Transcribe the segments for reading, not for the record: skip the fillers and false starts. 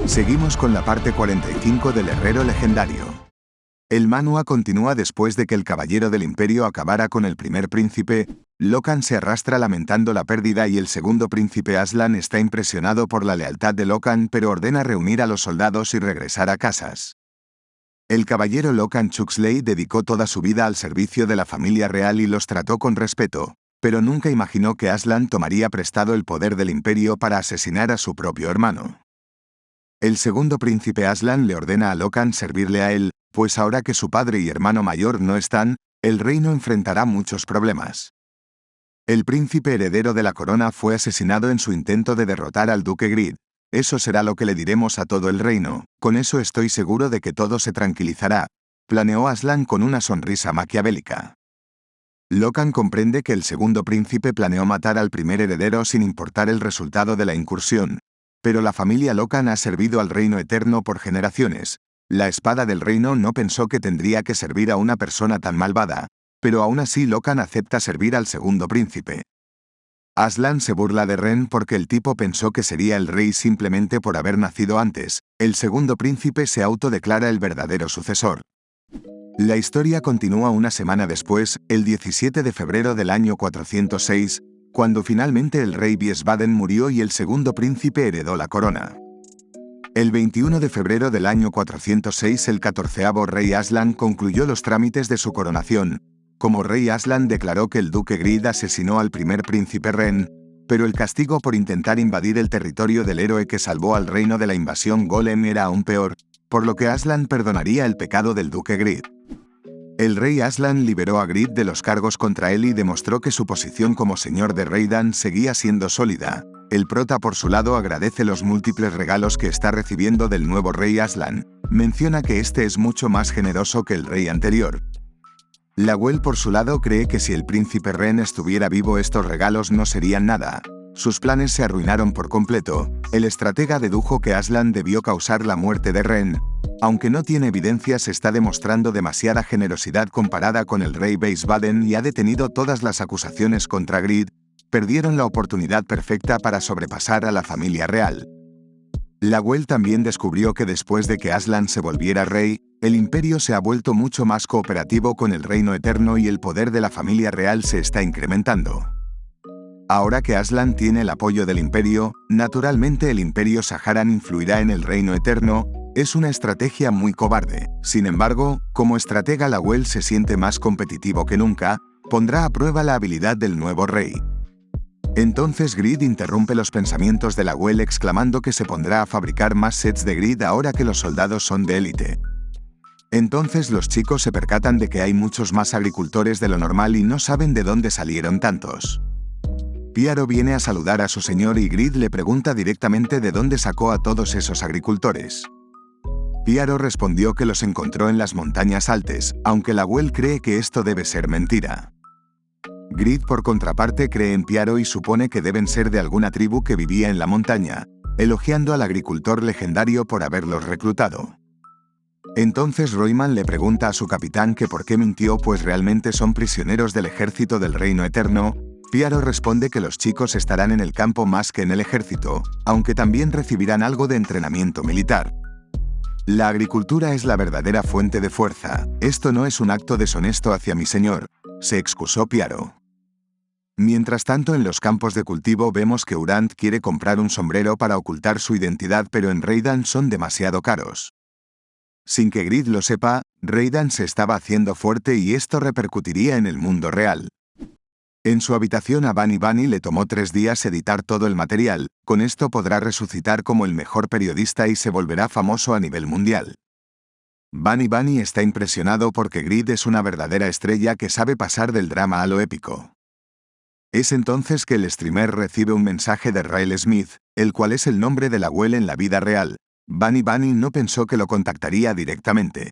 Seguimos con la parte 45 del Herrero Legendario. El manhwa continúa después de que el caballero del imperio acabara con el primer príncipe. Locan se arrastra lamentando la pérdida y el segundo príncipe Aslan está impresionado por la lealtad de Locan, pero ordena reunir a los soldados y regresar a casas. El caballero Locan Chuxley dedicó toda su vida al servicio de la familia real y los trató con respeto, pero nunca imaginó que Aslan tomaría prestado el poder del imperio para asesinar a su propio hermano. El segundo príncipe Aslan le ordena a Locan servirle a él, pues ahora que su padre y hermano mayor no están, el reino enfrentará muchos problemas. El príncipe heredero de la corona fue asesinado en su intento de derrotar al duque Grid. Eso será lo que le diremos a todo el reino, con eso estoy seguro de que todo se tranquilizará, planeó Aslan con una sonrisa maquiavélica. Locan comprende que el segundo príncipe planeó matar al primer heredero sin importar el resultado de la incursión, pero la familia Locan ha servido al reino eterno por generaciones. La espada del reino no pensó que tendría que servir a una persona tan malvada, pero aún así Locan acepta servir al segundo príncipe. Aslan se burla de Ren porque el tipo pensó que sería el rey simplemente por haber nacido antes. El segundo príncipe se autodeclara el verdadero sucesor. La historia continúa una semana después, el 17 de febrero del año 406, cuando finalmente el rey Wiesbaden murió y el segundo príncipe heredó la corona. El 21 de febrero del año 406 el 14º rey Aslan concluyó los trámites de su coronación. Como rey Aslan declaró que el duque Grid asesinó al primer príncipe Ren, pero el castigo por intentar invadir el territorio del héroe que salvó al reino de la invasión Golem era aún peor, por lo que Aslan perdonaría el pecado del duque Grid. El rey Aslan liberó a Grid de los cargos contra él y demostró que su posición como señor de Reidan seguía siendo sólida. El prota por su lado agradece los múltiples regalos que está recibiendo del nuevo rey Aslan. Menciona que este es mucho más generoso que el rey anterior. Lawel por su lado cree que si el príncipe Ren estuviera vivo estos regalos no serían nada. Sus planes se arruinaron por completo. El estratega dedujo que Aslan debió causar la muerte de Ren. Aunque no tiene evidencias, está demostrando demasiada generosidad comparada con el rey Wiesbaden y ha detenido todas las acusaciones contra Grid. Perdieron la oportunidad perfecta para sobrepasar a la familia real. Lawel también descubrió que después de que Aslan se volviera rey, el imperio se ha vuelto mucho más cooperativo con el reino eterno y el poder de la familia real se está incrementando. Ahora que Aslan tiene el apoyo del imperio, naturalmente el imperio Saharan influirá en el reino eterno. Es una estrategia muy cobarde. Sin embargo, como estratega Lawel se siente más competitivo que nunca, pondrá a prueba la habilidad del nuevo rey. Entonces Grid interrumpe los pensamientos de Lawel exclamando que se pondrá a fabricar más sets de Grid ahora que los soldados son de élite. Entonces los chicos se percatan de que hay muchos más agricultores de lo normal y no saben de dónde salieron tantos. Piaro viene a saludar a su señor y Grid le pregunta directamente de dónde sacó a todos esos agricultores. Piaro respondió que los encontró en las montañas altas, aunque Lawel cree que esto debe ser mentira. Grid por contraparte cree en Piaro y supone que deben ser de alguna tribu que vivía en la montaña, elogiando al agricultor legendario por haberlos reclutado. Entonces Royman le pregunta a su capitán que por qué mintió, pues realmente son prisioneros del ejército del reino eterno. Piaro responde que los chicos estarán en el campo más que en el ejército, aunque también recibirán algo de entrenamiento militar. La agricultura es la verdadera fuente de fuerza. Esto no es un acto deshonesto hacia mi señor, se excusó Piaro. Mientras tanto, en los campos de cultivo vemos que Urant quiere comprar un sombrero para ocultar su identidad, pero en Reidan son demasiado caros. Sin que Grid lo sepa, Reidan se estaba haciendo fuerte y esto repercutiría en el mundo real. En su habitación a Bunny Bunny le tomó 3 días editar todo el material. Con esto podrá resucitar como el mejor periodista y se volverá famoso a nivel mundial. Bunny Bunny está impresionado porque Grid es una verdadera estrella que sabe pasar del drama a lo épico. Es entonces que el streamer recibe un mensaje de Ryle Smith, el cual es el nombre de Lawel en la vida real. Bunny Bunny no pensó que lo contactaría directamente.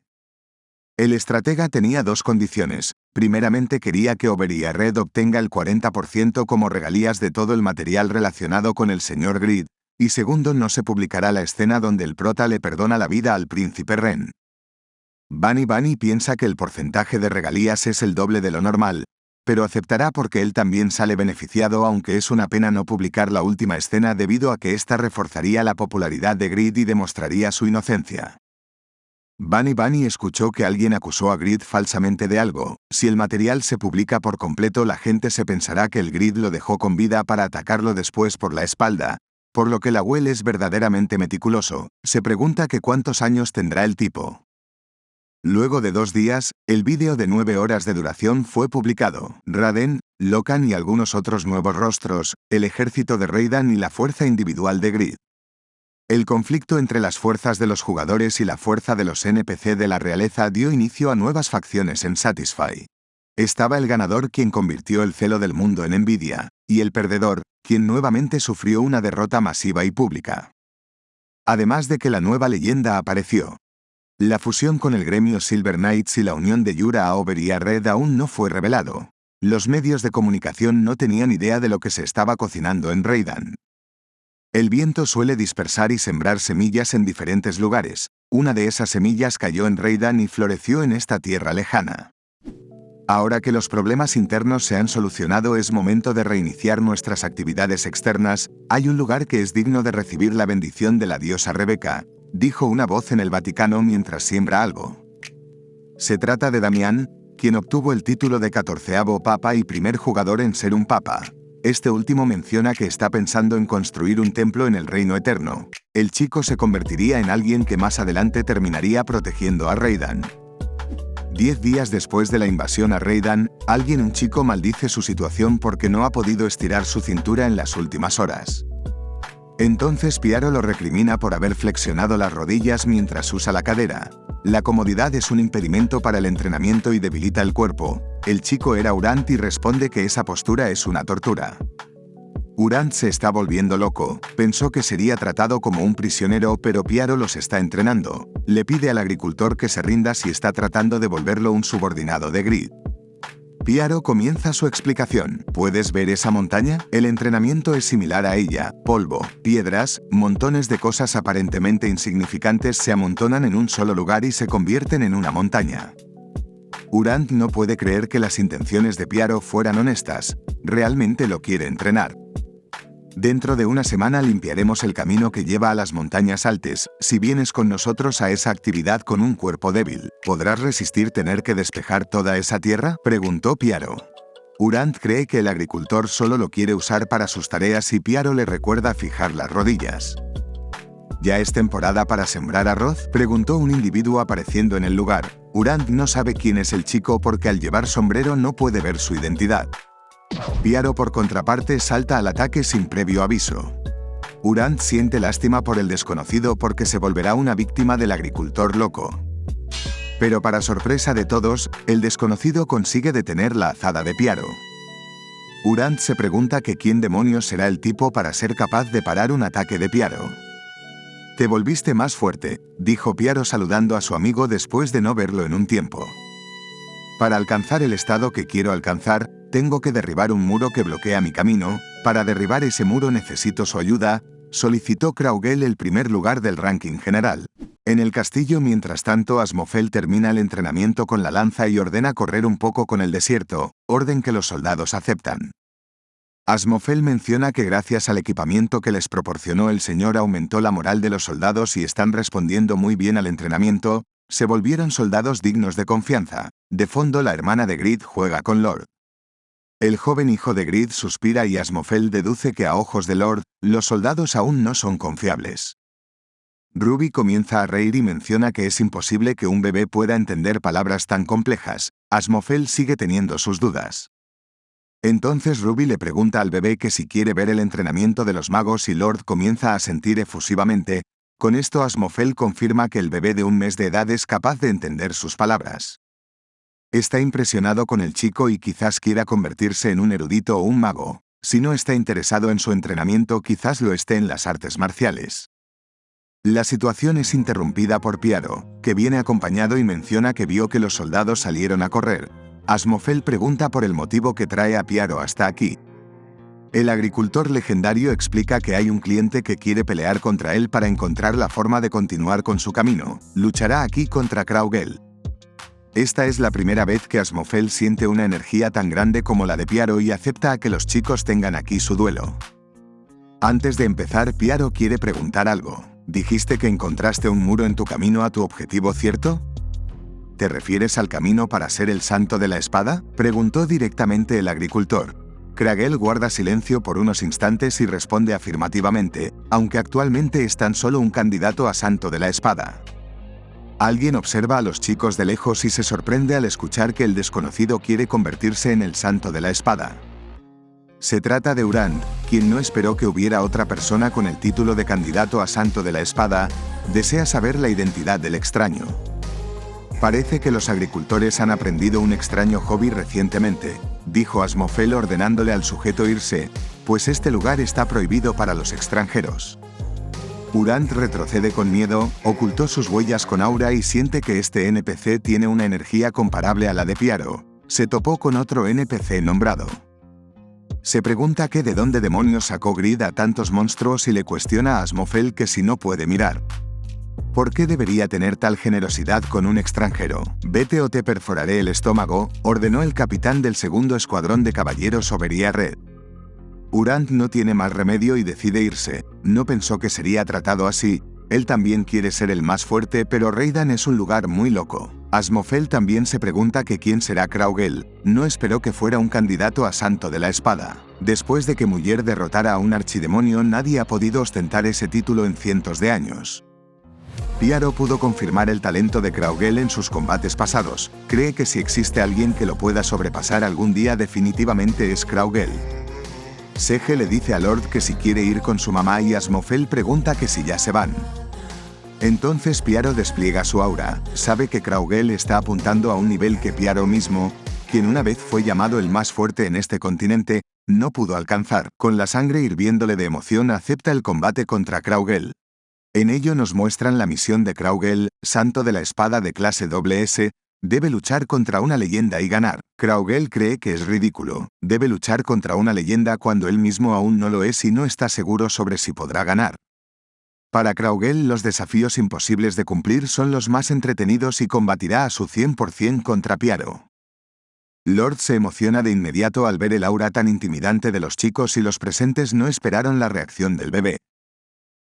El estratega tenía 2 condiciones. Primeramente quería que Oberyn Red obtenga el 40% como regalías de todo el material relacionado con el señor Grid, y segundo, no se publicará la escena donde el prota le perdona la vida al príncipe Ren. Bunny Bunny piensa que el porcentaje de regalías es el doble de lo normal. pero aceptará porque él también sale beneficiado, aunque es una pena no publicar la última escena debido a que esta reforzaría la popularidad de Grid y demostraría su inocencia. Bunny escuchó que alguien acusó a Grid falsamente de algo. Si el material se publica por completo, la gente se pensará que el Grid lo dejó con vida para atacarlo después por la espalda, por lo que la Well es verdaderamente meticuloso. Se pregunta que cuántos años tendrá el tipo. Luego de 2 días, el vídeo de 9 horas de duración fue publicado. Raiden, Locan y algunos otros nuevos rostros, el ejército de Raiden y la fuerza individual de Grid. El conflicto entre las fuerzas de los jugadores y la fuerza de los NPC de la realeza dio inicio a nuevas facciones en Satisfy. Estaba el ganador, quien convirtió el celo del mundo en envidia, y el perdedor, quien nuevamente sufrió una derrota masiva y pública. Además de que la nueva leyenda apareció. La fusión con el gremio Silver Knights y la unión de Yura a Over y a Red aún no fue revelado. Los medios de comunicación no tenían idea de lo que se estaba cocinando en Raiden. El viento suele dispersar y sembrar semillas en diferentes lugares. Una de esas semillas cayó en Raiden y floreció en esta tierra lejana. Ahora que los problemas internos se han solucionado, es momento de reiniciar nuestras actividades externas. Hay un lugar que es digno de recibir la bendición de la diosa Rebeca, dijo una voz en el Vaticano mientras siembra algo. Se trata de Damián, quien obtuvo el título de 14º papa y primer jugador en ser un papa. Este último menciona que está pensando en construir un templo en el reino eterno. El chico se convertiría en alguien que más adelante terminaría protegiendo a Raiden. 10 días después de la invasión a Raiden, un chico maldice su situación porque no ha podido estirar su cintura en las últimas horas. Entonces Piaro lo recrimina por haber flexionado las rodillas mientras usa la cadera. La comodidad es un impedimento para el entrenamiento y debilita el cuerpo. El chico era Urant y responde que esa postura es una tortura. Urant se está volviendo loco. Pensó que sería tratado como un prisionero, pero Piaro los está entrenando. Le pide al agricultor que se rinda si está tratando de volverlo un subordinado de Grid. Piaro comienza su explicación. ¿Puedes ver esa montaña? El entrenamiento es similar a ella. Polvo, piedras, montones de cosas aparentemente insignificantes se amontonan en un solo lugar y se convierten en una montaña. Urant no puede creer que las intenciones de Piaro fueran honestas. Realmente lo quiere entrenar. Dentro de una semana limpiaremos el camino que lleva a las montañas altas. Si vienes con nosotros a esa actividad con un cuerpo débil, ¿podrás resistir tener que despejar toda esa tierra?, preguntó Piaro. Urant cree que el agricultor solo lo quiere usar para sus tareas y Piaro le recuerda fijar las rodillas. ¿Ya es temporada para sembrar arroz?, preguntó un individuo apareciendo en el lugar. Urant no sabe quién es el chico porque al llevar sombrero no puede ver su identidad. Piaro, por contraparte, salta al ataque sin previo aviso. Urant siente lástima por el desconocido porque se volverá una víctima del agricultor loco. Pero para sorpresa de todos, el desconocido consigue detener la azada de Piaro. Urant se pregunta que quién demonios será el tipo para ser capaz de parar un ataque de Piaro. «Te volviste más fuerte», dijo Piaro saludando a su amigo después de no verlo en un tiempo. «Para alcanzar el estado que quiero alcanzar, tengo que derribar un muro que bloquea mi camino. Para derribar ese muro necesito su ayuda», solicitó Kraugel el primer lugar del ranking general. En el castillo, mientras tanto, Asmofel termina el entrenamiento con la lanza y ordena correr un poco con el desierto, orden que los soldados aceptan. Asmofel menciona que gracias al equipamiento que les proporcionó el señor aumentó la moral de los soldados y están respondiendo muy bien al entrenamiento, se volvieron soldados dignos de confianza. De fondo, la hermana de Grid juega con Lord. El joven hijo de Grid suspira y Asmofel deduce que a ojos de Lord, los soldados aún no son confiables. Ruby comienza a reír y menciona que es imposible que un bebé pueda entender palabras tan complejas. Asmofel sigue teniendo sus dudas. Entonces Ruby le pregunta al bebé que si quiere ver el entrenamiento de los magos y Lord comienza a sentir efusivamente. Con esto Asmofel confirma que el bebé de 1 mes de edad es capaz de entender sus palabras. Está impresionado con el chico y quizás quiera convertirse en un erudito o un mago. Si no está interesado en su entrenamiento, quizás lo esté en las artes marciales. La situación es interrumpida por Piaro, que viene acompañado y menciona que vio que los soldados salieron a correr. Asmofel pregunta por el motivo que trae a Piaro hasta aquí. El agricultor legendario explica que hay un cliente que quiere pelear contra él para encontrar la forma de continuar con su camino. Luchará aquí contra Kraugel. Esta es la primera vez que Asmofel siente una energía tan grande como la de Piaro y acepta a que los chicos tengan aquí su duelo. Antes de empezar, Piaro quiere preguntar algo. Dijiste que encontraste un muro en tu camino a tu objetivo, ¿cierto? ¿Te refieres al camino para ser el santo de la espada?, preguntó directamente el agricultor. Cragel guarda silencio por unos instantes y responde afirmativamente, aunque actualmente es tan solo un candidato a santo de la espada. Alguien observa a los chicos de lejos y se sorprende al escuchar que el desconocido quiere convertirse en el santo de la espada. Se trata de Urant, quien no esperó que hubiera otra persona con el título de candidato a santo de la espada. Desea saber la identidad del extraño. Parece que los agricultores han aprendido un extraño hobby recientemente, dijo Asmofel ordenándole al sujeto irse, pues este lugar está prohibido para los extranjeros. Urant retrocede con miedo, ocultó sus huellas con aura y siente que este NPC tiene una energía comparable a la de Piaro. Se topó con otro NPC nombrado. Se pregunta que de dónde demonios sacó Grid a tantos monstruos y le cuestiona a Asmofel que si no puede mirar. ¿Por qué debería tener tal generosidad con un extranjero? Vete o te perforaré el estómago, ordenó el capitán del segundo escuadrón de caballeros Oberia Red. Urant no tiene más remedio y decide irse. No pensó que sería tratado así. Él también quiere ser el más fuerte, pero Reidan es un lugar muy loco. Asmofel también se pregunta que quién será Kraugel. No esperó que fuera un candidato a santo de la espada. Después de que Muller derrotara a un archidemonio, nadie ha podido ostentar ese título en cientos de años. Piaro pudo confirmar el talento de Kraugel en sus combates pasados. Cree que si existe alguien que lo pueda sobrepasar algún día, definitivamente es Kraugel. Sege le dice a Lord que si quiere ir con su mamá y Asmofel pregunta que si ya se van. Entonces Piaro despliega su aura, sabe que Kraugel está apuntando a un nivel que Piaro mismo, quien una vez fue llamado el más fuerte en este continente, no pudo alcanzar. Con la sangre hirviéndole de emoción acepta el combate contra Kraugel. En ello nos muestran la misión de Kraugel, santo de la espada de clase SS, debe luchar contra una leyenda y ganar. Kraugel cree que es ridículo. Debe luchar contra una leyenda cuando él mismo aún no lo es y no está seguro sobre si podrá ganar. Para Kraugel los desafíos imposibles de cumplir son los más entretenidos y combatirá a su 100% contra Piaro. Lord se emociona de inmediato al ver el aura tan intimidante de los chicos y los presentes no esperaron la reacción del bebé.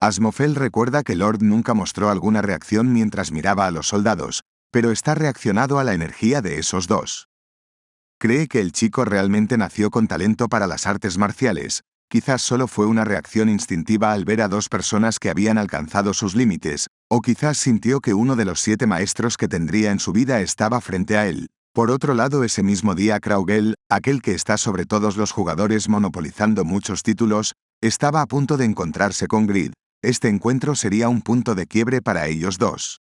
Asmofel recuerda que Lord nunca mostró alguna reacción mientras miraba a los soldados, pero está reaccionado a la energía de esos dos. Cree que el chico realmente nació con talento para las artes marciales, quizás solo fue una reacción instintiva al ver a dos personas que habían alcanzado sus límites, o quizás sintió que uno de los 7 maestros que tendría en su vida estaba frente a él. Por otro lado, ese mismo día Kraugel, aquel que está sobre todos los jugadores monopolizando muchos títulos, estaba a punto de encontrarse con Grid. Este encuentro sería un punto de quiebre para ellos dos.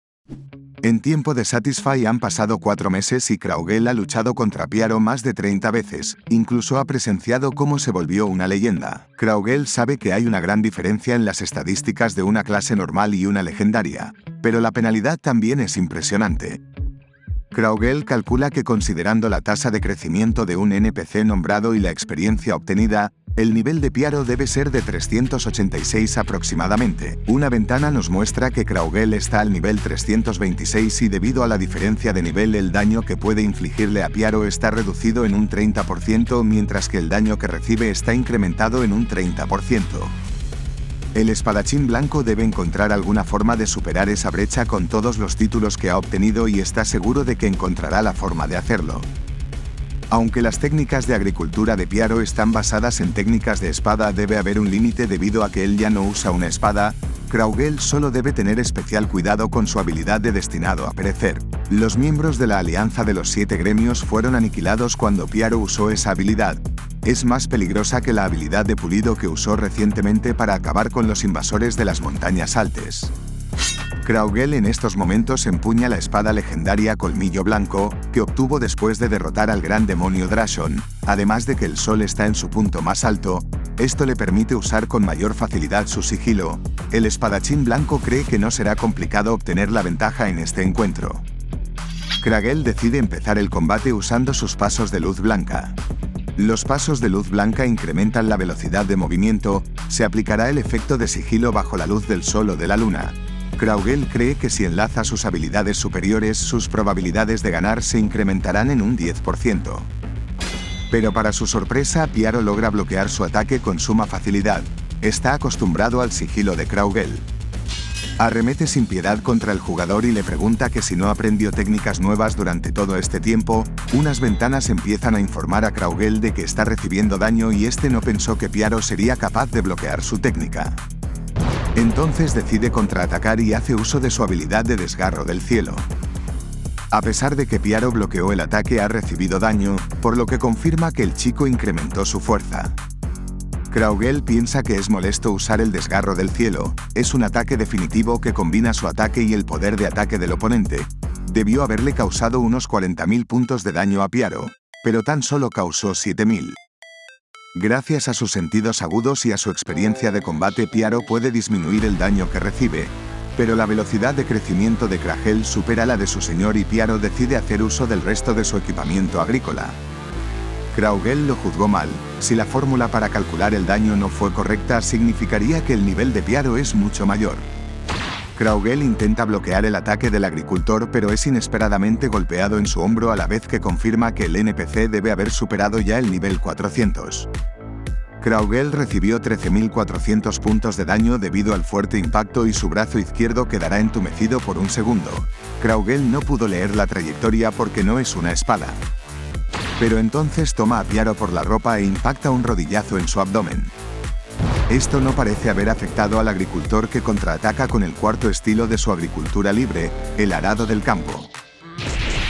En tiempo de Satisfy han pasado 4 meses y Kraugel ha luchado contra Piaro más de 30 veces, incluso ha presenciado cómo se volvió una leyenda. Kraugel sabe que hay una gran diferencia en las estadísticas de una clase normal y una legendaria, pero la penalidad también es impresionante. Kraugel calcula que considerando la tasa de crecimiento de un NPC nombrado y la experiencia obtenida, el nivel de Piaro debe ser de 386 aproximadamente. Una ventana nos muestra que Kraugel está al nivel 326 y debido a la diferencia de nivel el daño que puede infligirle a Piaro está reducido en un 30%, mientras que el daño que recibe está incrementado en un 30%. El espadachín blanco debe encontrar alguna forma de superar esa brecha con todos los títulos que ha obtenido y está seguro de que encontrará la forma de hacerlo. Aunque las técnicas de agricultura de Piaro están basadas en técnicas de espada, debe haber un límite debido a que él ya no usa una espada. Kraugel solo debe tener especial cuidado con su habilidad de destinado a perecer. Los miembros de la Alianza de los 7 gremios fueron aniquilados cuando Piaro usó esa habilidad. Es más peligrosa que la habilidad de pulido que usó recientemente para acabar con los invasores de las montañas altas. Kraugel en estos momentos empuña la espada legendaria Colmillo Blanco, que obtuvo después de derrotar al gran demonio Drashon. Además de que el sol está en su punto más alto, esto le permite usar con mayor facilidad su sigilo. El espadachín blanco cree que no será complicado obtener la ventaja en este encuentro. Kraugel decide empezar el combate usando sus pasos de luz blanca. Los pasos de luz blanca incrementan la velocidad de movimiento, se aplicará el efecto de sigilo bajo la luz del sol o de la luna. Kraugel cree que si enlaza sus habilidades superiores, sus probabilidades de ganar se incrementarán en un 10%. Pero para su sorpresa, Piaro logra bloquear su ataque con suma facilidad. Está acostumbrado al sigilo de Kraugel. Arremete sin piedad contra el jugador y le pregunta que si no aprendió técnicas nuevas durante todo este tiempo. Unas ventanas empiezan a informar a Kraugel de que está recibiendo daño y este no pensó que Piaro sería capaz de bloquear su técnica. Entonces decide contraatacar y hace uso de su habilidad de desgarro del cielo. A pesar de que Piaro bloqueó el ataque, ha recibido daño, por lo que confirma que el chico incrementó su fuerza. Kraugel piensa que es molesto usar el desgarro del cielo, es un ataque definitivo que combina su ataque y el poder de ataque del oponente. Debió haberle causado unos 40.000 puntos de daño a Piaro, pero tan solo causó 7.000. Gracias a sus sentidos agudos y a su experiencia de combate, Piaro puede disminuir el daño que recibe, pero la velocidad de crecimiento de Kraugel supera la de su señor y Piaro decide hacer uso del resto de su equipamiento agrícola. Kraugel lo juzgó mal. Si la fórmula para calcular el daño no fue correcta, significaría que el nivel de Piaro es mucho mayor. Kraugel intenta bloquear el ataque del agricultor, pero es inesperadamente golpeado en su hombro a la vez que confirma que el NPC debe haber superado ya el nivel 400. Kraugel recibió 13.400 puntos de daño debido al fuerte impacto y su brazo izquierdo quedará entumecido por un segundo. Kraugel no pudo leer la trayectoria porque no es una espada. Pero entonces toma a Piaro por la ropa e impacta un rodillazo en su abdomen. Esto no parece haber afectado al agricultor, que contraataca con el cuarto estilo de su agricultura libre, el arado del campo.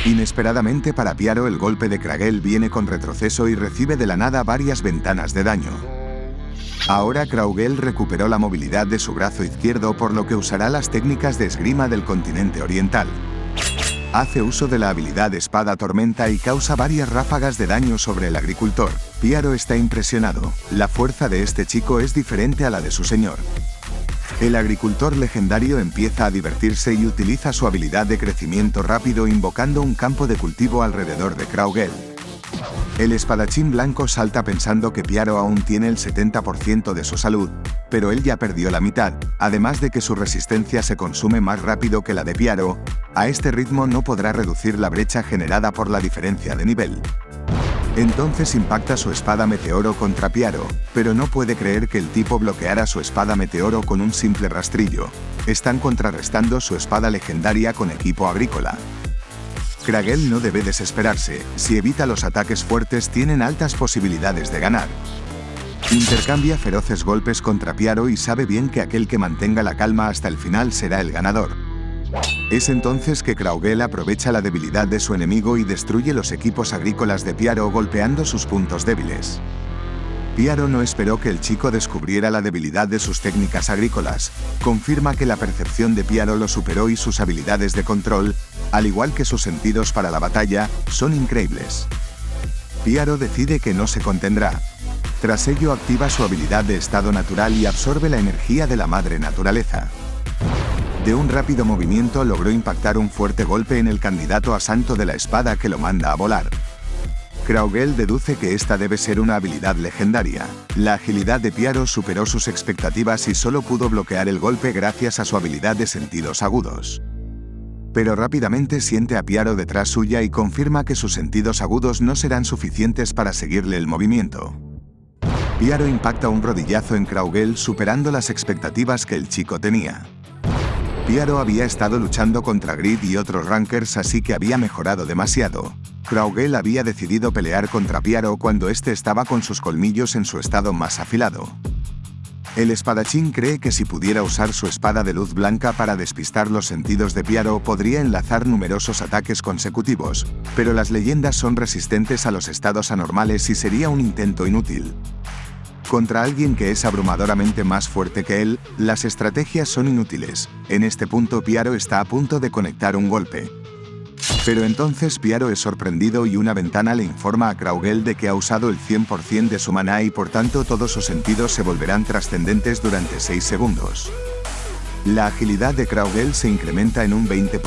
Inesperadamente para Piaro, el golpe de Kraugel viene con retroceso y recibe de la nada varias ventanas de daño. Ahora Kraugel recuperó la movilidad de su brazo izquierdo, por lo que usará las técnicas de esgrima del continente oriental. Hace uso de la habilidad Espada Tormenta y causa varias ráfagas de daño sobre el agricultor. Piaro está impresionado. La fuerza de este chico es diferente a la de su señor. El agricultor legendario empieza a divertirse y utiliza su habilidad de crecimiento rápido invocando un campo de cultivo alrededor de Kraugel. El espadachín blanco salta pensando que Piaro aún tiene el 70% de su salud, pero él ya perdió la mitad, además de que su resistencia se consume más rápido que la de Piaro. A este ritmo no podrá reducir la brecha generada por la diferencia de nivel. Entonces impacta su espada meteoro contra Piaro, pero no puede creer que el tipo bloqueara su espada meteoro con un simple rastrillo. Están contrarrestando su espada legendaria con equipo agrícola. Kraugel no debe desesperarse. Si evita los ataques fuertes, tienen altas posibilidades de ganar. Intercambia feroces golpes contra Piaro y sabe bien que aquel que mantenga la calma hasta el final será el ganador. Es entonces que Kraugel aprovecha la debilidad de su enemigo y destruye los equipos agrícolas de Piaro golpeando sus puntos débiles. Piaro no esperó que el chico descubriera la debilidad de sus técnicas agrícolas. Confirma que la percepción de Piaro lo superó y sus habilidades de control, al igual que sus sentidos para la batalla, son increíbles. Piaro decide que no se contendrá. Tras ello activa su habilidad de estado natural y absorbe la energía de la madre naturaleza. De un rápido movimiento logró impactar un fuerte golpe en el candidato a santo de la espada, que lo manda a volar. Kraugel deduce que esta debe ser una habilidad legendaria. La agilidad de Piaro superó sus expectativas y solo pudo bloquear el golpe gracias a su habilidad de sentidos agudos. Pero rápidamente siente a Piaro detrás suya y confirma que sus sentidos agudos no serán suficientes para seguirle el movimiento. Piaro impacta un rodillazo en Kraugel, superando las expectativas que el chico tenía. Piaro había estado luchando contra Grid y otros rankers, así que había mejorado demasiado. Kraugel había decidido pelear contra Piaro cuando este estaba con sus colmillos en su estado más afilado. El espadachín cree que si pudiera usar su espada de luz blanca para despistar los sentidos de Piaro, podría enlazar numerosos ataques consecutivos, pero las leyendas son resistentes a los estados anormales y sería un intento inútil. Contra alguien que es abrumadoramente más fuerte que él, las estrategias son inútiles. En este punto Piaro está a punto de conectar un golpe. Pero entonces Piaro es sorprendido y una ventana le informa a Kraugel de que ha usado el 100% de su maná y por tanto todos sus sentidos se volverán trascendentes durante 6 segundos. La agilidad de Kraugel se incrementa en un 20%.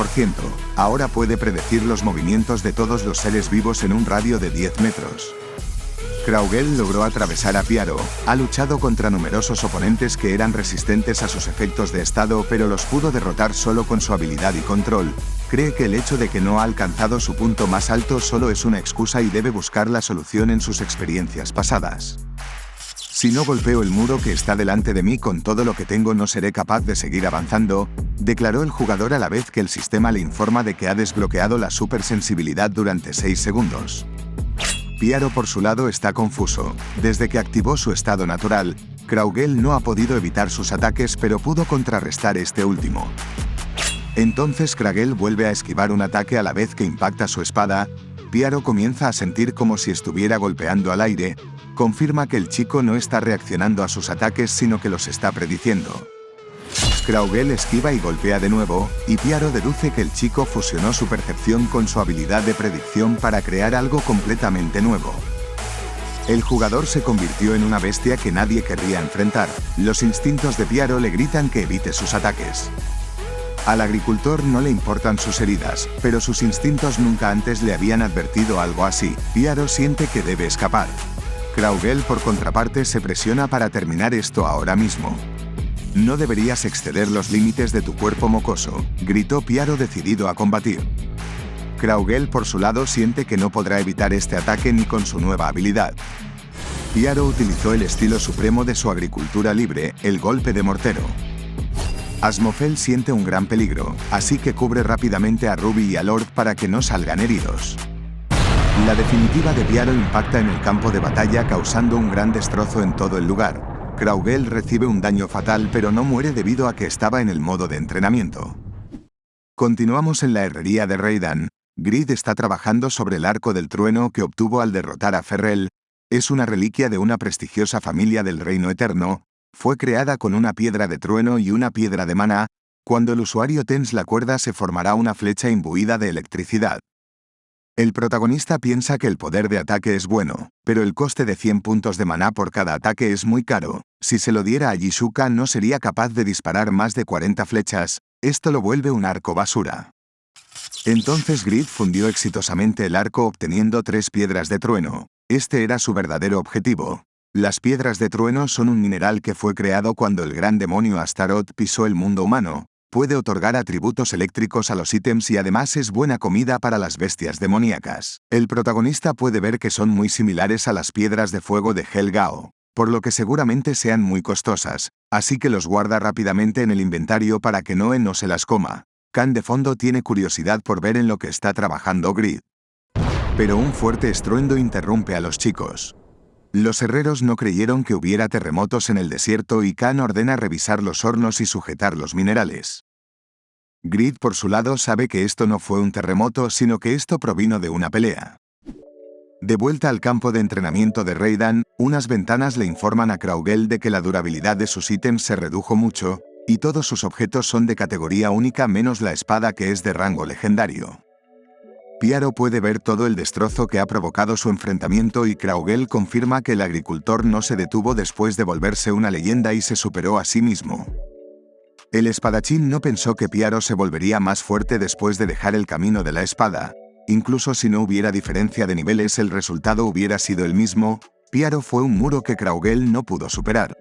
Ahora puede predecir los movimientos de todos los seres vivos en un radio de 10 metros. Kraugel logró atravesar a Piaro, ha luchado contra numerosos oponentes que eran resistentes a sus efectos de estado pero los pudo derrotar solo con su habilidad y control. Cree que el hecho de que no ha alcanzado su punto más alto solo es una excusa y debe buscar la solución en sus experiencias pasadas. Si no golpeo el muro que está delante de mí con todo lo que tengo no seré capaz de seguir avanzando, declaró el jugador a la vez que el sistema le informa de que ha desbloqueado la supersensibilidad durante 6 segundos. Piaro por su lado está confuso. Desde que activó su estado natural, Kraugel no ha podido evitar sus ataques pero pudo contrarrestar este último. Entonces Kraugel vuelve a esquivar un ataque a la vez que impacta su espada. Piaro comienza a sentir como si estuviera golpeando al aire. Confirma que el chico no está reaccionando a sus ataques sino que los está prediciendo. Kraugel esquiva y golpea de nuevo, y Piaro deduce que el chico fusionó su percepción con su habilidad de predicción para crear algo completamente nuevo. El jugador se convirtió en una bestia que nadie querría enfrentar. Los instintos de Piaro le gritan que evite sus ataques. Al agricultor no le importan sus heridas, pero sus instintos nunca antes le habían advertido algo así. Piaro siente que debe escapar. Kraugel, por contraparte, se presiona para terminar esto ahora mismo. No deberías exceder los límites de tu cuerpo mocoso, gritó Piaro decidido a combatir. Kraugel por su lado siente que no podrá evitar este ataque ni con su nueva habilidad. Piaro utilizó el estilo supremo de su agricultura libre, el golpe de mortero. Asmofel siente un gran peligro, así que cubre rápidamente a Ruby y a Lord para que no salgan heridos. La definitiva de Piaro impacta en el campo de batalla causando un gran destrozo en todo el lugar. Kraugel recibe un daño fatal pero no muere debido a que estaba en el modo de entrenamiento. Continuamos en la herrería de Raiden. Grid está trabajando sobre el arco del trueno que obtuvo al derrotar a Ferrell. Es una reliquia de una prestigiosa familia del Reino Eterno. Fue creada con una piedra de trueno y una piedra de maná. Cuando el usuario tense la cuerda se formará una flecha imbuida de electricidad. El protagonista piensa que el poder de ataque es bueno, pero el coste de 100 puntos de maná por cada ataque es muy caro. Si se lo diera a Jisuka no sería capaz de disparar más de 40 flechas, esto lo vuelve un arco basura. Entonces Grid fundió exitosamente el arco obteniendo 3 piedras de trueno. Este era su verdadero objetivo. Las piedras de trueno son un mineral que fue creado cuando el gran demonio Astaroth pisó el mundo humano. Puede otorgar atributos eléctricos a los ítems y además es buena comida para las bestias demoníacas. El protagonista puede ver que son muy similares a las piedras de fuego de Helgao, por lo que seguramente sean muy costosas, así que los guarda rápidamente en el inventario para que Noe no se las coma. Khan de fondo tiene curiosidad por ver en lo que está trabajando Grid. Pero un fuerte estruendo interrumpe a los chicos. Los herreros no creyeron que hubiera terremotos en el desierto y Khan ordena revisar los hornos y sujetar los minerales. Grid por su lado sabe que esto no fue un terremoto sino que esto provino de una pelea. De vuelta al campo de entrenamiento de Raiden, unas ventanas le informan a Kraugel de que la durabilidad de sus ítems se redujo mucho, y todos sus objetos son de categoría única menos la espada que es de rango legendario. Piaro puede ver todo el destrozo que ha provocado su enfrentamiento y Kraugel confirma que el agricultor no se detuvo después de volverse una leyenda y se superó a sí mismo. El espadachín no pensó que Piaro se volvería más fuerte después de dejar el camino de la espada. Incluso si no hubiera diferencia de niveles el resultado hubiera sido el mismo. Piaro fue un muro que Kraugel no pudo superar.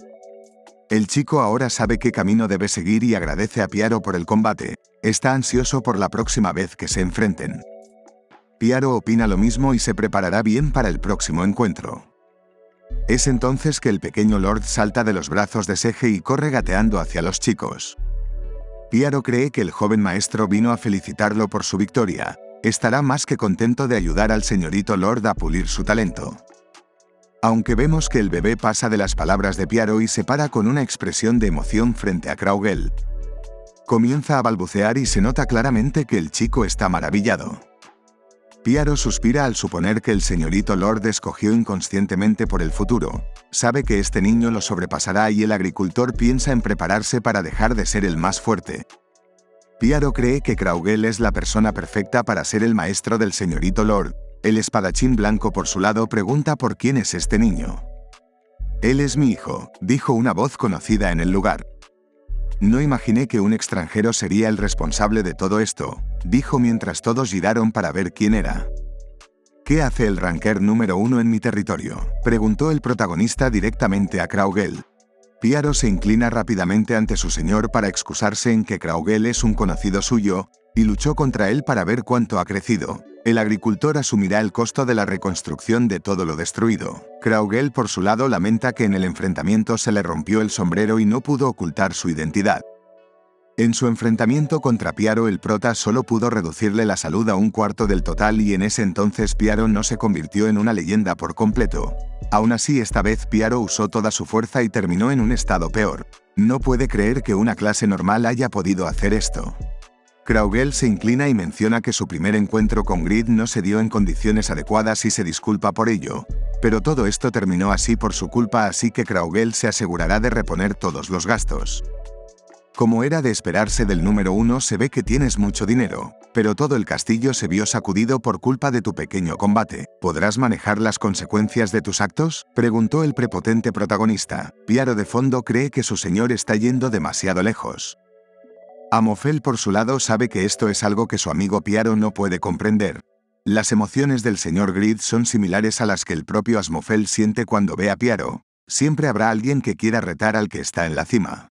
El chico ahora sabe qué camino debe seguir y agradece a Piaro por el combate. Está ansioso por la próxima vez que se enfrenten. Piaro opina lo mismo y se preparará bien para el próximo encuentro. Es entonces que el pequeño Lord salta de los brazos de Sege y corre gateando hacia los chicos. Piaro cree que el joven maestro vino a felicitarlo por su victoria. Estará más que contento de ayudar al señorito Lord a pulir su talento. Aunque vemos que el bebé pasa de las palabras de Piaro y se para con una expresión de emoción frente a Kraugel. Comienza a balbucear y se nota claramente que el chico está maravillado. Piaro suspira al suponer que el señorito Lord escogió inconscientemente por el futuro. Sabe que este niño lo sobrepasará y el agricultor piensa en prepararse para dejar de ser el más fuerte. Piaro cree que Kraugel es la persona perfecta para ser el maestro del señorito Lord. El espadachín blanco por su lado pregunta por quién es este niño. «Él es mi hijo», dijo una voz conocida en el lugar. «No imaginé que un extranjero sería el responsable de todo esto», dijo mientras todos giraron para ver quién era. ¿Qué hace el ranker número 1 en mi territorio?, preguntó el protagonista directamente a Kraugel. Piaro se inclina rápidamente ante su señor para excusarse en que Kraugel es un conocido suyo, y luchó contra él para ver cuánto ha crecido. El agricultor asumirá el costo de la reconstrucción de todo lo destruido. Kraugel, por su lado, lamenta que en el enfrentamiento se le rompió el sombrero y no pudo ocultar su identidad. En su enfrentamiento contra Piaro, el prota solo pudo reducirle la salud a un cuarto del total y en ese entonces Piaro no se convirtió en una leyenda por completo. Aún así, esta vez Piaro usó toda su fuerza y terminó en un estado peor. No puede creer que una clase normal haya podido hacer esto. Kraugel se inclina y menciona que su primer encuentro con Grid no se dio en condiciones adecuadas y se disculpa por ello. Pero todo esto terminó así por su culpa, así que Kraugel se asegurará de reponer todos los gastos. Como era de esperarse del número 1, se ve que tienes mucho dinero, pero todo el castillo se vio sacudido por culpa de tu pequeño combate. ¿Podrás manejar las consecuencias de tus actos?, preguntó el prepotente protagonista. Piaro de fondo cree que su señor está yendo demasiado lejos. Amofel, por su lado, sabe que esto es algo que su amigo Piaro no puede comprender. Las emociones del señor Grid son similares a las que el propio Asmofel siente cuando ve a Piaro. Siempre habrá alguien que quiera retar al que está en la cima.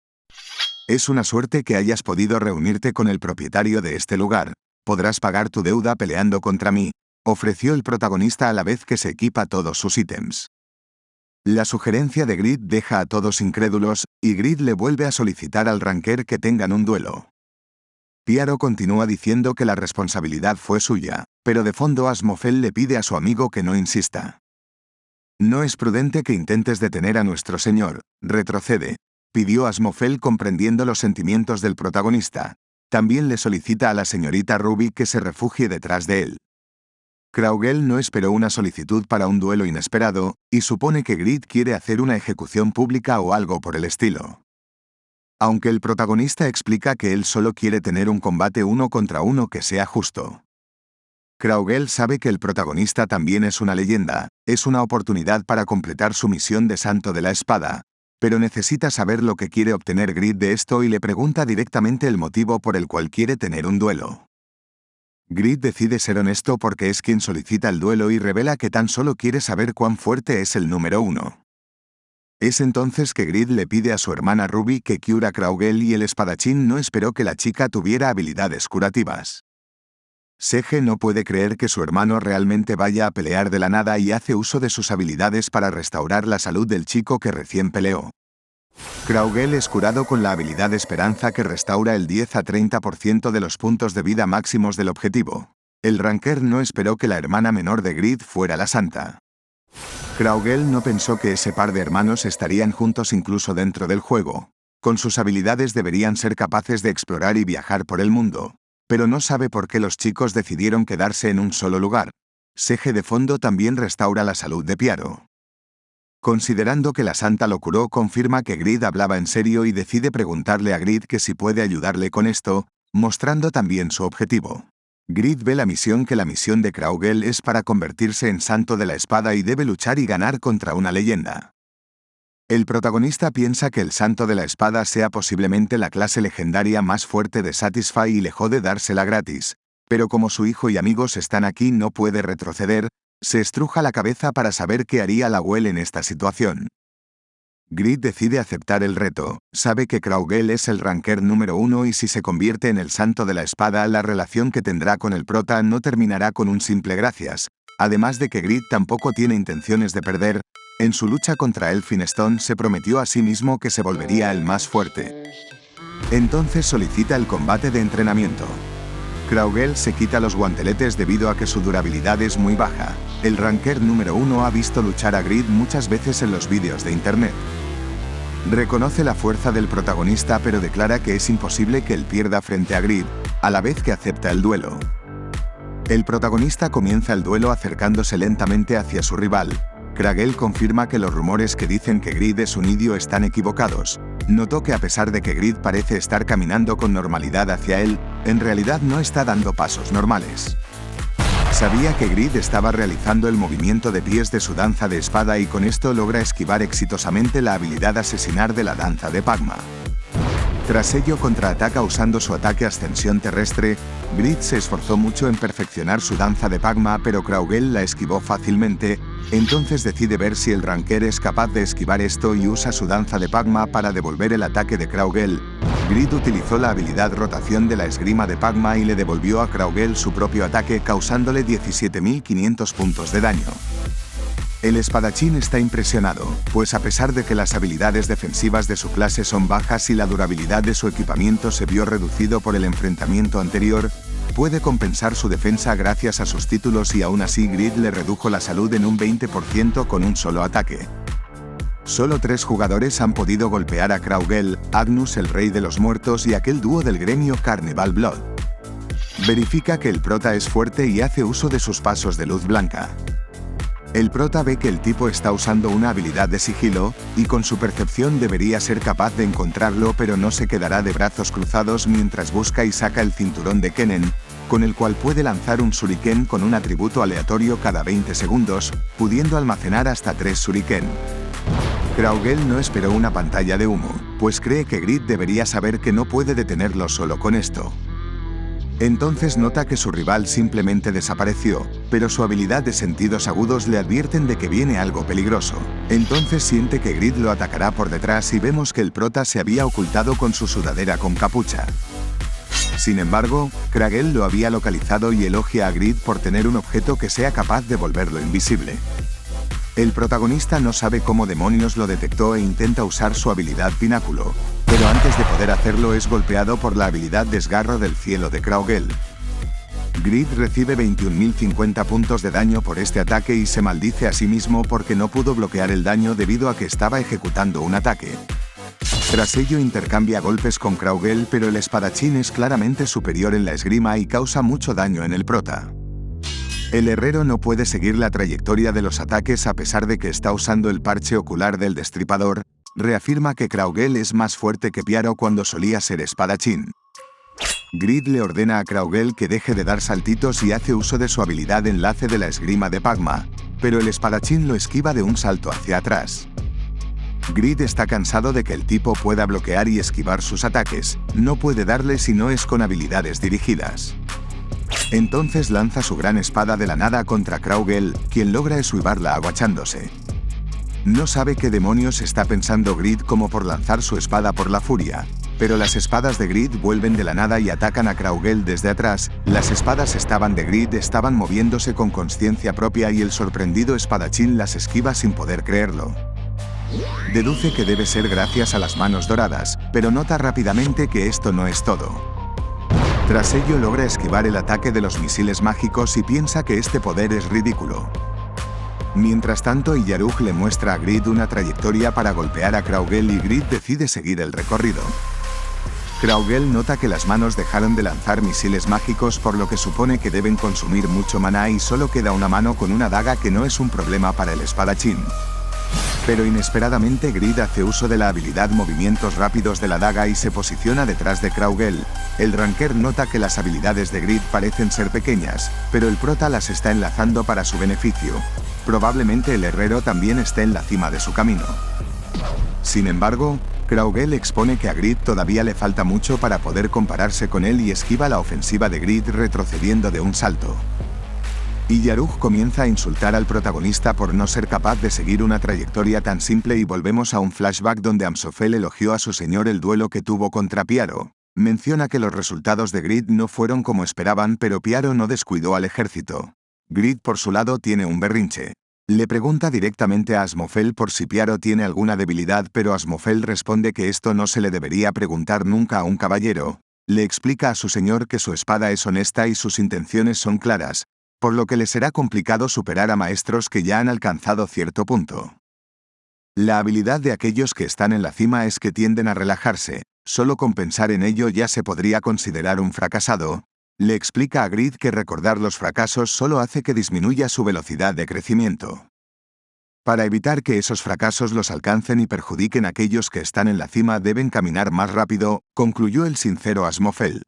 Es una suerte que hayas podido reunirte con el propietario de este lugar. Podrás pagar tu deuda peleando contra mí, ofreció el protagonista a la vez que se equipa todos sus ítems. La sugerencia de Grid deja a todos incrédulos, y Grid le vuelve a solicitar al ranker que tengan un duelo. Piaro continúa diciendo que la responsabilidad fue suya, pero de fondo Asmofel le pide a su amigo que no insista. No es prudente que intentes detener a nuestro señor, retrocede, pidió Asmofel comprendiendo los sentimientos del protagonista. También le solicita a la señorita Ruby que se refugie detrás de él. Kraugel no esperó una solicitud para un duelo inesperado, y supone que Grid quiere hacer una ejecución pública o algo por el estilo. Aunque el protagonista explica que él solo quiere tener un combate 1 contra 1 que sea justo. Kraugel sabe que el protagonista también es una leyenda, es una oportunidad para completar su misión de Santo de la Espada, pero necesita saber lo que quiere obtener Grid de esto y le pregunta directamente el motivo por el cual quiere tener un duelo. Grid decide ser honesto porque es quien solicita el duelo y revela que tan solo quiere saber cuán fuerte es el número 1. Es entonces que Grid le pide a su hermana Ruby que cure a Kraugel y el espadachín no esperó que la chica tuviera habilidades curativas. Sege no puede creer que su hermano realmente vaya a pelear de la nada y hace uso de sus habilidades para restaurar la salud del chico que recién peleó. Kraugel es curado con la habilidad Esperanza que restaura el 10 a 30% de los puntos de vida máximos del objetivo. El ranker no esperó que la hermana menor de Grid fuera la santa. Kraugel no pensó que ese par de hermanos estarían juntos incluso dentro del juego. Con sus habilidades deberían ser capaces de explorar y viajar por el mundo. Pero no sabe por qué los chicos decidieron quedarse en un solo lugar. Sege de fondo también restaura la salud de Piaro. Considerando que la santa lo curó, confirma que Grid hablaba en serio y decide preguntarle a Grid que si puede ayudarle con esto, mostrando también su objetivo. Grid ve la misión de Kraugel es para convertirse en Santo de la Espada y debe luchar y ganar contra una leyenda. El protagonista piensa que el Santo de la Espada sea posiblemente la clase legendaria más fuerte de Satisfy y le jode dársela gratis, pero como su hijo y amigos están aquí no puede retroceder, se estruja la cabeza para saber qué haría Lawel en esta situación. Grid decide aceptar el reto, sabe que Kraugel es el ranker número 1 y si se convierte en el Santo de la Espada la relación que tendrá con el prota no terminará con un simple gracias, además de que Grid tampoco tiene intenciones de perder. En su lucha contra Elphinstone se prometió a sí mismo que se volvería el más fuerte. Entonces solicita el combate de entrenamiento. Kraugel se quita los guanteletes debido a que su durabilidad es muy baja. El ranker número 1 ha visto luchar a Grid muchas veces en los vídeos de internet. Reconoce la fuerza del protagonista pero declara que es imposible que él pierda frente a Grid, a la vez que acepta el duelo. El protagonista comienza el duelo acercándose lentamente hacia su rival. Kraugel confirma que los rumores que dicen que Grid es un idio están equivocados. Notó que a pesar de que Grid parece estar caminando con normalidad hacia él, en realidad no está dando pasos normales. Sabía que Grid estaba realizando el movimiento de pies de su danza de espada y con esto logra esquivar exitosamente la habilidad asesinar de la danza de Pagma. Tras ello contraataca usando su ataque ascensión terrestre. Grid se esforzó mucho en perfeccionar su danza de Pagma, pero Kraugel la esquivó fácilmente. Entonces decide ver si el Ranker es capaz de esquivar esto y usa su danza de Pagma para devolver el ataque de Kraugel. Grid utilizó la habilidad rotación de la esgrima de Pagma y le devolvió a Kraugel su propio ataque, causándole 17.500 puntos de daño. El espadachín está impresionado, pues a pesar de que las habilidades defensivas de su clase son bajas y la durabilidad de su equipamiento se vio reducido por el enfrentamiento anterior, puede compensar su defensa gracias a sus títulos y aún así Grid le redujo la salud en un 20% con un solo ataque. Solo 3 jugadores han podido golpear a Kraugel: Agnus, el rey de los muertos, y aquel dúo del gremio Carnival Blood. Verifica que el prota es fuerte y hace uso de sus pasos de luz blanca. El prota ve que el tipo está usando una habilidad de sigilo, y con su percepción debería ser capaz de encontrarlo, pero no se quedará de brazos cruzados mientras busca y saca el cinturón de Kennen, con el cual puede lanzar un shuriken con un atributo aleatorio cada 20 segundos, pudiendo almacenar hasta 3 shuriken. Kraugel no esperó una pantalla de humo, pues cree que Grid debería saber que no puede detenerlo solo con esto. Entonces nota que su rival simplemente desapareció, pero su habilidad de sentidos agudos le advierten de que viene algo peligroso. Entonces siente que Grid lo atacará por detrás y vemos que el prota se había ocultado con su sudadera con capucha. Sin embargo, Kraugel lo había localizado y elogia a Grid por tener un objeto que sea capaz de volverlo invisible. El protagonista no sabe cómo demonios lo detectó e intenta usar su habilidad Pináculo, pero antes de poder hacerlo es golpeado por la habilidad Desgarro del Cielo de Kraugel. Grid recibe 21.050 puntos de daño por este ataque y se maldice a sí mismo porque no pudo bloquear el daño debido a que estaba ejecutando un ataque. Tras ello intercambia golpes con Kraugel, pero el espadachín es claramente superior en la esgrima y causa mucho daño en el prota. El herrero no puede seguir la trayectoria de los ataques a pesar de que está usando el parche ocular del destripador. Reafirma que Kraugel es más fuerte que Piaro cuando solía ser espadachín. Grid le ordena a Kraugel que deje de dar saltitos y hace uso de su habilidad enlace de la esgrima de Pagma, pero el espadachín lo esquiva de un salto hacia atrás. Grid está cansado de que el tipo pueda bloquear y esquivar sus ataques, no puede darle si no es con habilidades dirigidas. Entonces lanza su gran espada de la nada contra Kraugel, quien logra esquivarla agachándose. No sabe qué demonios está pensando Grid como por lanzar su espada por la furia, pero las espadas de Grid vuelven de la nada y atacan a Kraugel desde atrás. Las espadas de Grid estaban moviéndose con conciencia propia y el sorprendido espadachín las esquiva sin poder creerlo. Deduce que debe ser gracias a las manos doradas, pero nota rápidamente que esto no es todo. Tras ello logra esquivar el ataque de los misiles mágicos y piensa que este poder es ridículo. Mientras tanto, Iyarug le muestra a Grid una trayectoria para golpear a Kraugel y Grid decide seguir el recorrido. Kraugel nota que las manos dejaron de lanzar misiles mágicos, por lo que supone que deben consumir mucho maná y solo queda una mano con una daga, que no es un problema para el espadachín. Pero inesperadamente Grid hace uso de la habilidad movimientos rápidos de la daga y se posiciona detrás de Kraugel. El Ranker nota que las habilidades de Grid parecen ser pequeñas, pero el prota las está enlazando para su beneficio. Probablemente el herrero también esté en la cima de su camino. Sin embargo, Kraugel expone que a Grid todavía le falta mucho para poder compararse con él y esquiva la ofensiva de Grid retrocediendo de un salto. Iyarug comienza a insultar al protagonista por no ser capaz de seguir una trayectoria tan simple y volvemos a un flashback donde Amsofel elogió a su señor el duelo que tuvo contra Piaro. Menciona que los resultados de Grid no fueron como esperaban, pero Piaro no descuidó al ejército. Grid por su lado tiene un berrinche. Le pregunta directamente a Asmofel por si Piaro tiene alguna debilidad, pero Asmofel responde que esto no se le debería preguntar nunca a un caballero. Le explica a su señor que su espada es honesta y sus intenciones son claras, por lo que le será complicado superar a maestros que ya han alcanzado cierto punto. La habilidad de aquellos que están en la cima es que tienden a relajarse, solo con pensar en ello ya se podría considerar un fracasado. Le explica a Grid que recordar los fracasos solo hace que disminuya su velocidad de crecimiento. Para evitar que esos fracasos los alcancen y perjudiquen a aquellos que están en la cima deben caminar más rápido, concluyó el sincero Asmofel.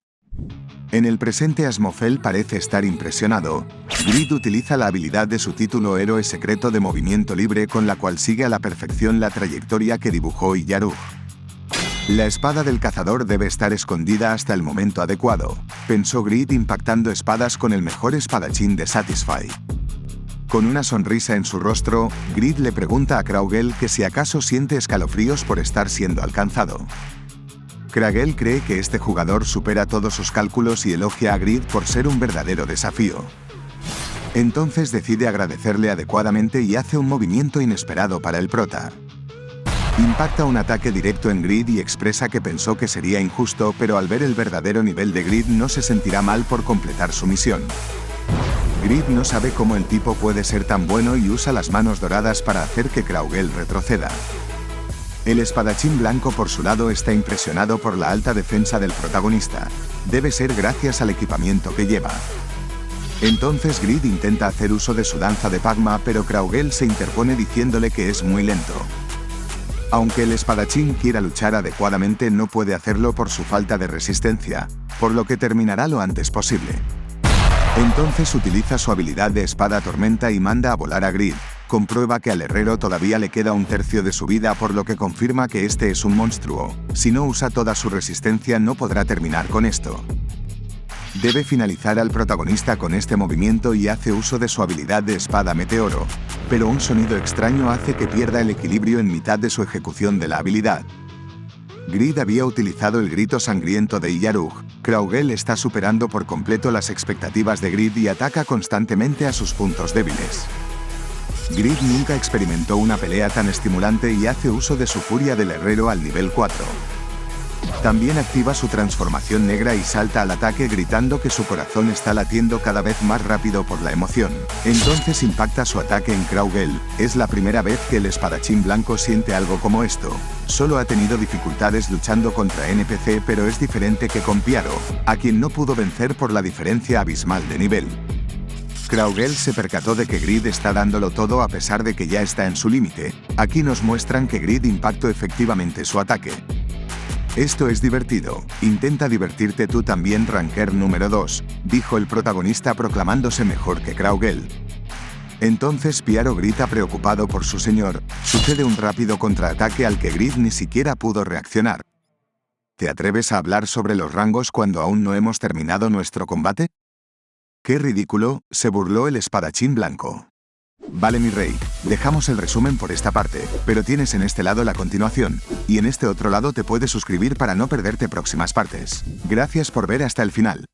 En el presente Asmofel parece estar impresionado. Grid utiliza la habilidad de su título Héroe Secreto de Movimiento Libre, con la cual sigue a la perfección la trayectoria que dibujó Iyarug. La espada del cazador debe estar escondida hasta el momento adecuado, pensó Grid impactando espadas con el mejor espadachín de Satisfy. Con una sonrisa en su rostro, Grid le pregunta a Kraugel que si acaso siente escalofríos por estar siendo alcanzado. Kraugel cree que este jugador supera todos sus cálculos y elogia a Grid por ser un verdadero desafío. Entonces decide agradecerle adecuadamente y hace un movimiento inesperado para el prota. Impacta un ataque directo en Grid y expresa que pensó que sería injusto, pero al ver el verdadero nivel de Grid no se sentirá mal por completar su misión. Grid no sabe cómo el tipo puede ser tan bueno y usa las manos doradas para hacer que Kraugel retroceda. El espadachín blanco por su lado está impresionado por la alta defensa del protagonista. Debe ser gracias al equipamiento que lleva. Entonces Grid intenta hacer uso de su danza de Pagma, pero Kraugel se interpone diciéndole que es muy lento. Aunque el espadachín quiera luchar adecuadamente, no puede hacerlo por su falta de resistencia, por lo que terminará lo antes posible. Entonces utiliza su habilidad de espada tormenta y manda a volar a Grid. Comprueba que al herrero todavía le queda un tercio de su vida, por lo que confirma que este es un monstruo. Si no usa toda su resistencia no podrá terminar con esto. Debe finalizar al protagonista con este movimiento y hace uso de su habilidad de espada meteoro, pero un sonido extraño hace que pierda el equilibrio en mitad de su ejecución de la habilidad. Grid había utilizado el grito sangriento de Iyarug. Kraugel está superando por completo las expectativas de Grid y ataca constantemente a sus puntos débiles. Grid nunca experimentó una pelea tan estimulante y hace uso de su furia del herrero al nivel 4. También activa su transformación negra y salta al ataque gritando que su corazón está latiendo cada vez más rápido por la emoción. Entonces impacta su ataque en Kraugel. Es la primera vez que el espadachín blanco siente algo como esto. Solo ha tenido dificultades luchando contra NPC, pero es diferente que con Piaro, a quien no pudo vencer por la diferencia abismal de nivel. Kraugel se percató de que Grid está dándolo todo a pesar de que ya está en su límite. Aquí nos muestran que Grid impactó efectivamente su ataque. Esto es divertido. Intenta divertirte tú también, Ranker número 2, dijo el protagonista proclamándose mejor que Kraugel. Entonces Piaro grita preocupado por su señor. Sucede un rápido contraataque al que Grid ni siquiera pudo reaccionar. ¿Te atreves a hablar sobre los rangos cuando aún no hemos terminado nuestro combate? ¡Qué ridículo!, se burló el espadachín blanco. Vale, mi rey, dejamos el resumen por esta parte, pero tienes en este lado la continuación, y en este otro lado te puedes suscribir para no perderte próximas partes. Gracias por ver hasta el final.